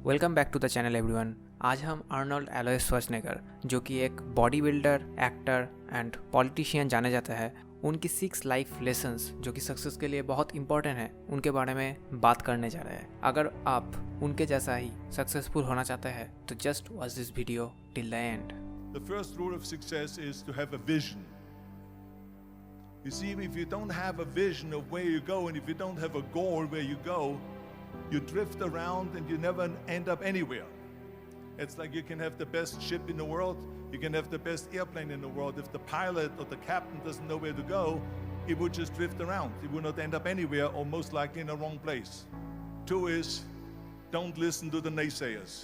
Welcome back to the channel everyone. आज हम Arnold Alois Schwarzenegger, जो कि एक bodybuilder, actor and politician जाने जाता है, उनकी 6 लाइफ लेसन्स जो कि सक्सेस के लिए बहुत इंपॉर्टेंट है, उनके बारे में बात करने जा रहे हैं। अगर आप उनके जैसा ही सक्सेसफुल होना चाहते हैं तो just watch this video till the end. The first rule of success is to have a vision. You see, if you don't have a vision of where you go, and if you don't have a goal where you go, you drift around and you never end up anywhere. It's like you can have the best ship in the world, you can have the best airplane in the world. If the pilot or the captain doesn't know where to go, it would just drift around. It would not end up anywhere, or most likely in the wrong place. 2 is, don't listen to the naysayers.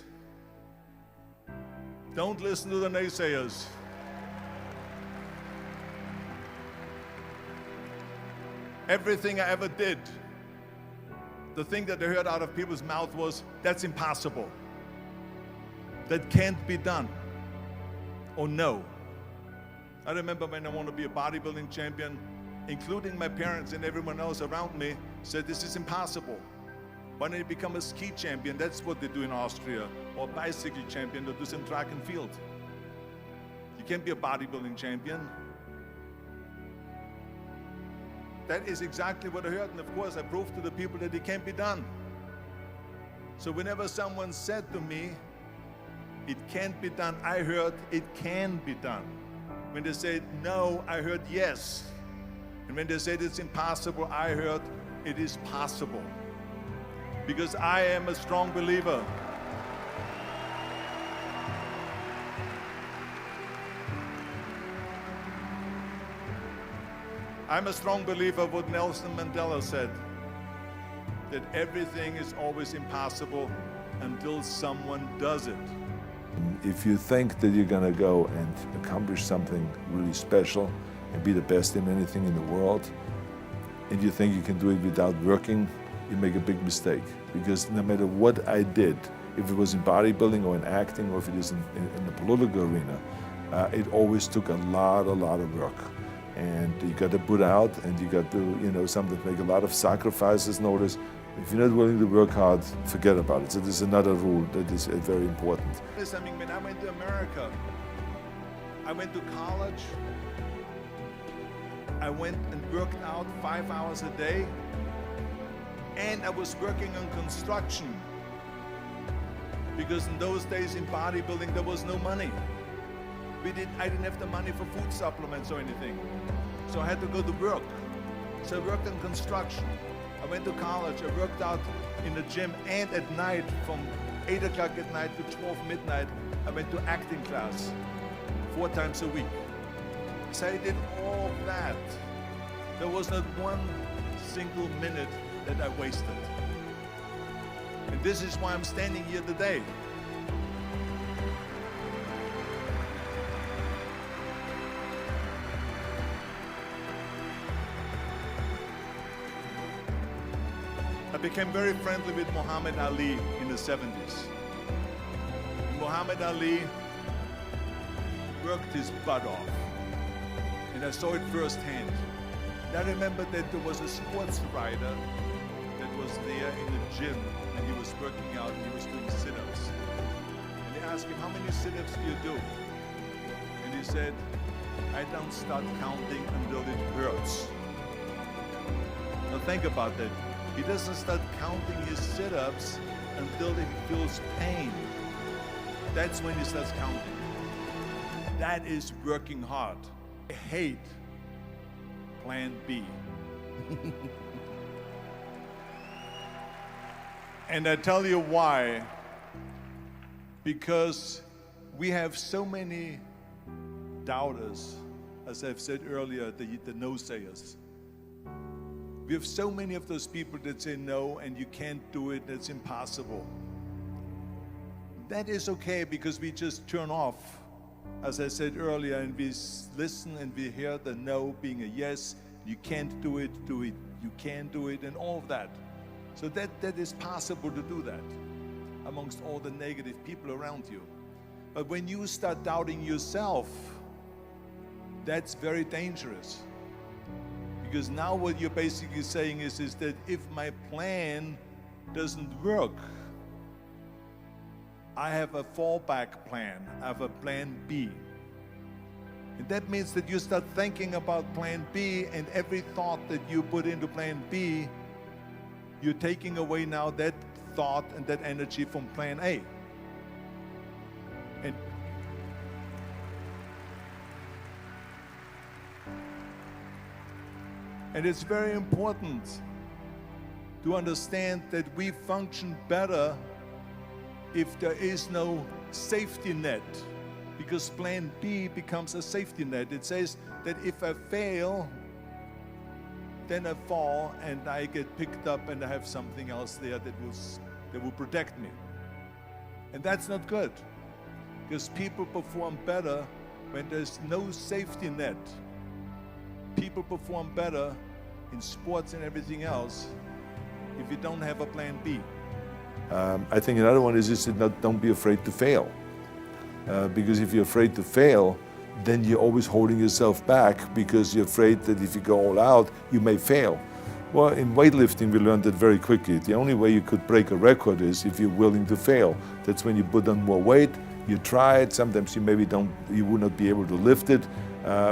Don't listen to the naysayers. Everything I ever did, the thing that I heard out of people's mouth was, that's impossible. That can't be done. Or no. I remember when I wanted to be a bodybuilding champion, including my parents and everyone else around me, said this is impossible. Why don't you become a ski champion? That's what they do in Austria. Or a bicycle champion, or do some track and field. You can't be a bodybuilding champion. That is exactly what I heard, and of course I proved to the people that it can't be done. So whenever someone said to me, it can't be done, I heard it can be done. When they said no, I heard yes. And when they said it's impossible, I heard it is possible. Because I am a strong believer. I'm a strong believer of what Nelson Mandela said, that everything is always impossible until someone does it. If you think that you're going to go and accomplish something really special and be the best in anything in the world, and you think you can do it without working, you make a big mistake. Because no matter what I did, if it was in bodybuilding or in acting, or if it is in the political arena, it always took a lot of work. And you got to put out, and you got to, sometimes make a lot of sacrifices. Notice, if you're not willing to work hard, forget about it. So there's another rule that is very important. I mean, when I went to America, I went to college, I went and worked out 5 hours a day, and I was working on construction. Because in those days in bodybuilding, there was no money. I didn't have the money for food supplements or anything. So I had to go to work. So I worked in construction. I went to college, I worked out in the gym, and at night, from 8 o'clock at night to 12 midnight, I went to acting class 4 times a week. So I did all that. There was not one single minute that I wasted. And this is why I'm standing here today. I became very friendly with Muhammad Ali in the 70s. Muhammad Ali worked his butt off, and I saw it firsthand. And I remember that there was a sports writer that was there in the gym, and he was working out, and he was doing sit-ups. And they asked him, how many sit-ups do you do? And he said, I don't start counting until it hurts. Now think about that. He doesn't start counting his sit-ups until he feels pain. That's when he starts counting. That is working hard. I hate plan B. And I tell you why. Because we have so many doubters, as I've said earlier, the no-sayers. We have so many of those people that say no, and you can't do it, it's impossible. That is okay, because we just turn off, as I said earlier, and we listen and we hear the no being a yes. You can't do it, you can do it, and all of that. So that is possible to do that amongst all the negative people around you. But when you start doubting yourself, that's very dangerous. Because now what you're basically saying is that if my plan doesn't work, I have a fallback plan. I have a plan B. And that means that you start thinking about plan B, and every thought that you put into plan B, you're taking away now that thought and that energy from plan A. And it's very important to understand that we function better if there is no safety net, because plan B becomes a safety net. It says that if I fail, then I fall and I get picked up and I have something else there that will protect me. And that's not good, because people perform better when there's no safety net. People perform better in sports and everything else if you don't have a plan B. I think another one is that don't be afraid to fail. Because if you're afraid to fail, then you're always holding yourself back because you're afraid that if you go all out, you may fail. Well, in weightlifting, we learned that very quickly. The only way you could break a record is if you're willing to fail. That's when you put on more weight, you try it, sometimes you would not be able to lift it,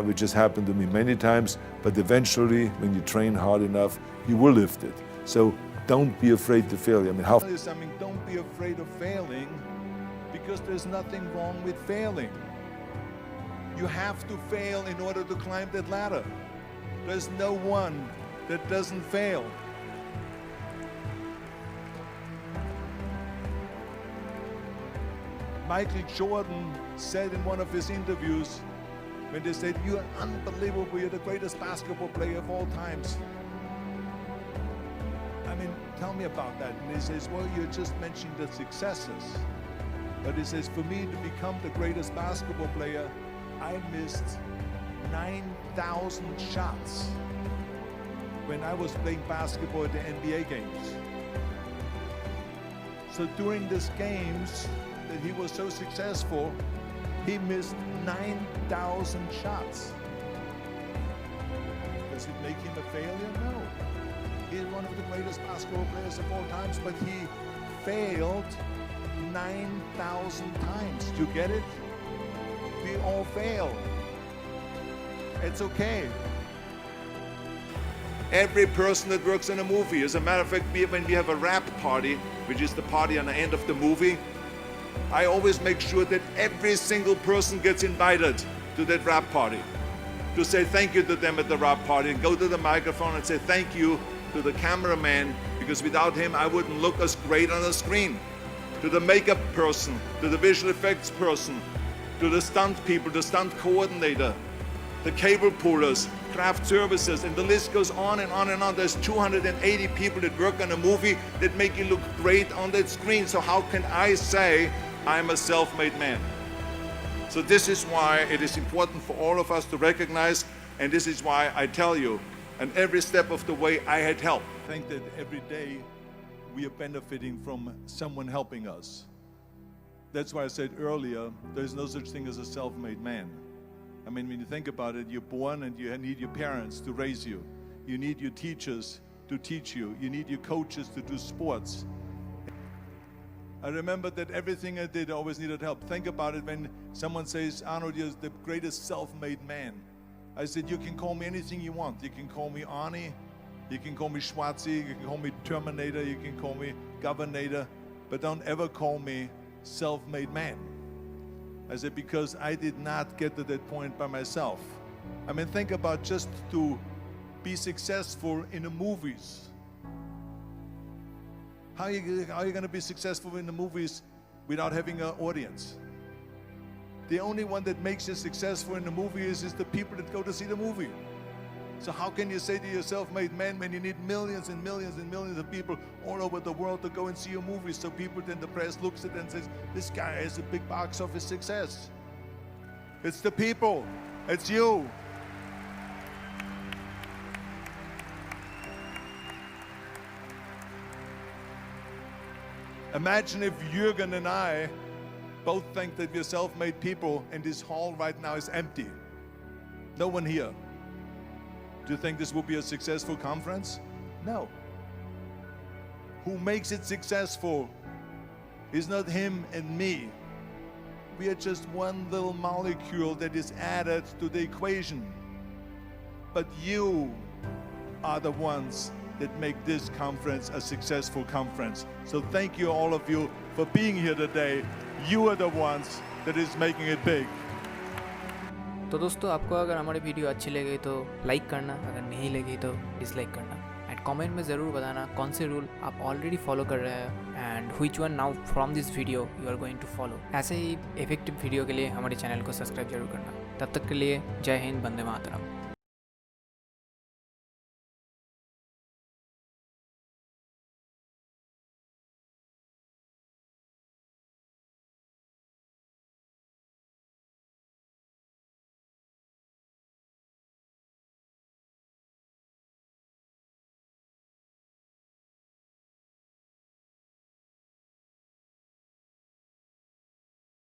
which has happened to me many times, but eventually, when you train hard enough, you will lift it. So don't be afraid to fail. I mean, I'll tell you something, don't be afraid of failing, because there's nothing wrong with failing. You have to fail in order to climb that ladder. There's no one that doesn't fail. Michael Jordan said in one of his interviews, when they said, "You're unbelievable, you're the greatest basketball player of all times." I mean, tell me about that. And he says, well, you're just mentioning the successes. But he says, for me to become the greatest basketball player, I missed 9,000 shots when I was playing basketball at the NBA games. So during these games that he was so successful, he missed 9,000 shots. Does it make him a failure? No. He's one of the greatest basketball players of all times, but he failed 9,000 times. Do you get it? We all fail. It's okay. Every person that works in a movie, as a matter of fact, when we have a wrap party, which is the party on the end of the movie, I always make sure that every single person gets invited to that wrap party, to say thank you to them at the wrap party, and go to the microphone and say thank you to the cameraman, because without him I wouldn't look as great on the screen. To the makeup person, to the visual effects person, to the stunt people, the stunt coordinator, the cable pullers, craft services, and the list goes on and on and on. There's 280 people that work on a movie that make you look great on that screen. So how can I say I'm a self-made man? So this is why it is important for all of us to recognize, and this is why I tell you, and every step of the way I had help. I think that every day we are benefiting from someone helping us. That's why I said earlier, there's no such thing as a self-made man. I mean, when you think about it, you're born and you need your parents to raise you. You need your teachers to teach you. You need your coaches to do sports. I remember that everything I did, I always needed help. Think about it when someone says, Arnold, you're the greatest self-made man. I said, you can call me anything you want. You can call me Arnie, you can call me Schwarzenegger, you can call me Terminator, you can call me Governator, but don't ever call me self-made man. I said, because I did not get to that point by myself. I mean, think about just to be successful in the movies. How are you going to be successful in the movies without having an audience? The only one that makes you successful in the movie is the people that go to see the movie. So how can you say to yourself, made man, when you need millions and millions and millions of people all over the world to go and see your movie, so people, then the press looks at it and says, this guy has a big box office success. It's the people. It's you. Imagine if Jürgen and I both think that we're self-made people and this hall right now is empty. No one here. Do you think this will be a successful conference? No. Who makes it successful He's not him and me. We are just one little molecule that is added to the equation. But you are the ones that make this conference a successful conference. So thank you, all of you, for being here today. You are the ones that is making it big. तो दोस्तों, आपको अगर हमारी video अच्छी लगी तो like करना, अगर नहीं लगी तो डिसलाइक करना, एंड कमेंट में ज़रूर बताना कौन से रूल आप ऑलरेडी फॉलो कर रहे हैं and which one now from this video you are going to follow. ऐसे ही इफेक्टिव वीडियो के लिए हमारे चैनल को सब्सक्राइब जरूर करना। तब तक के लिए जय हिंद, वंदे मातरम।